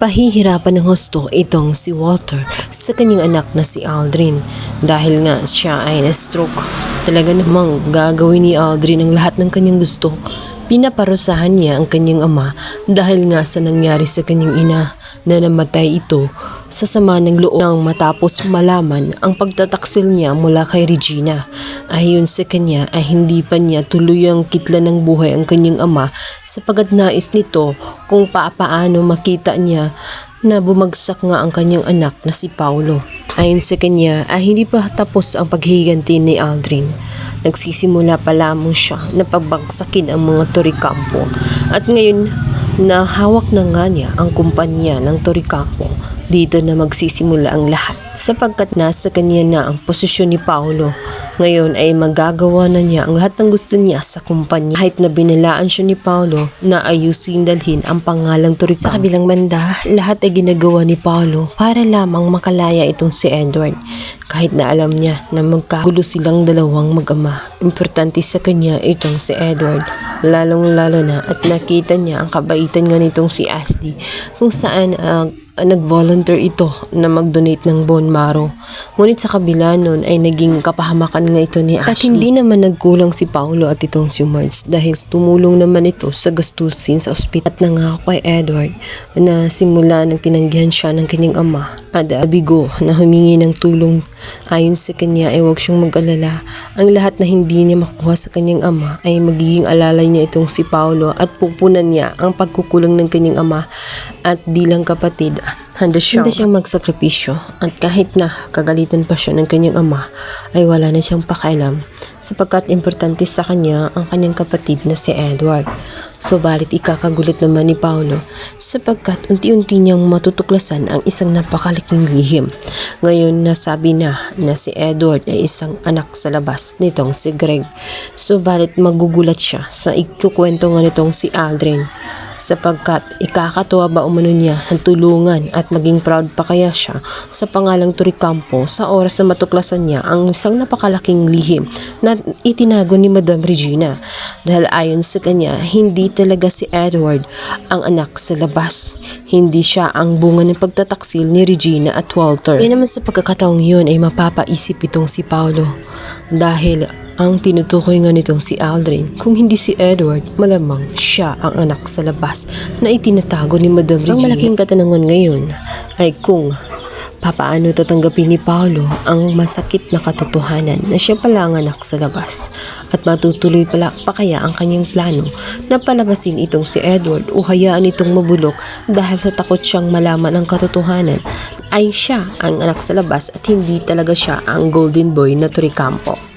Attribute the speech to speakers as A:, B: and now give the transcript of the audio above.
A: Pahihirapan ng husto itong si Walter sa kanyang anak na si Aldrin dahil nga siya ay na-stroke. Talaga namang gagawin ni Aldrin ang lahat ng kanyang gusto. Pinaparusahan niya ang kanyang ama dahil nga sa nangyari sa kanyang ina na namatay ito sa sama ng loob nang matapos malaman ang pagtataksil niya mula kay Regina. Ayon sa kanya ay hindi pa niya tuluyang kitlan ng buhay ang kanyang ama sapagat nais nito kung paano makita niya na bumagsak nga ang kanyang anak na si Paolo. Ayon sa kanya ay hindi pa tapos ang paghihiganti ni Aldrin. Nagsisimula pa lamang siya na pagbagsakin ang mga Toricampo at ngayon na hawak na nga niya ang kumpanya ng Toricampo. Dito na magsisimula ang lahat sapagkat nasa kanya na ang posisyon ni Paolo. Ngayon ay magagawa na niya ang lahat ng gusto niya sa kumpanya kahit na binalaan siya ni Paolo na ayusin dalhin ang pangalang Toricampo. Sa kabilang banda, lahat ay ginagawa ni Paolo para lamang makalaya itong si Edward. Kahit na alam niya na magkagulo silang dalawang mag-ama. Importante sa kanya itong si Edward. Lalong-lalo na at nakita niya ang kabaitan nga nitong si Ashley kung saan nag-volunteer ito na mag-donate ng bone marrow. Ngunit sa kabila nun ay naging kapahamakan nga ito ni Ashley. At hindi naman nagkulang si Paolo at itong si Marge dahil tumulong naman ito sa gastusin sa ospital. At nangako kay Edward na simula nang tinanggihan siya ng kanyang ama at bigo na humingi ng tulong. Ayon sa kanya ay huwag siyang mag-alala. Ang lahat na hindi niya makuha sa kanyang ama ay magiging alalay niya itong si Paolo at pupunan niya ang pagkukulang ng kanyang ama at bilang kapatid handa siyang magsakripisyo at kahit na kagalitan pa siya ng kanyang ama ay wala na siyang pakialam sapagkat importante sa kanya ang kanyang kapatid na si Edward. Subalit ikakagulit naman ni Paolo sapagkat unti-unti niyang matutuklasan ang isang napakalaking lihim. Ngayon nasabi na si Edward ay isang anak sa labas nitong si Greg. Subalit magugulat siya sa ikukwento nga nitong si Aldrin sapagkat ikakatuwa ba umano niya ang tulungan at maging proud pa kaya siya sa pangalang Toricampo sa oras na matuklasan niya ang isang napakalaking lihim na itinago ni Madam Regina dahil ayon sa kanya hindi talaga si Edward ang anak sa labas. Hindi siya ang bunga ng pagtataksil ni Regina at Walter. Kaya naman sa pagkakataong yun ay mapapaisip itong si Paolo dahil ang tinutukoy nga nitong si Aldrin, kung hindi si Edward, malamang siya ang anak sa labas na itinatago ni Madam Regina. Ang malaking katanungan ngayon ay kung papaano tatanggapin ni Paolo ang masakit na katotohanan na siya pala ang anak sa labas at matutuloy pala pa kaya ang kanyang plano na palabasin itong si Edward o hayaan itong mabulok dahil sa takot siyang malaman ang katotohanan ay siya ang anak sa labas at hindi talaga siya ang golden boy na Toricampo.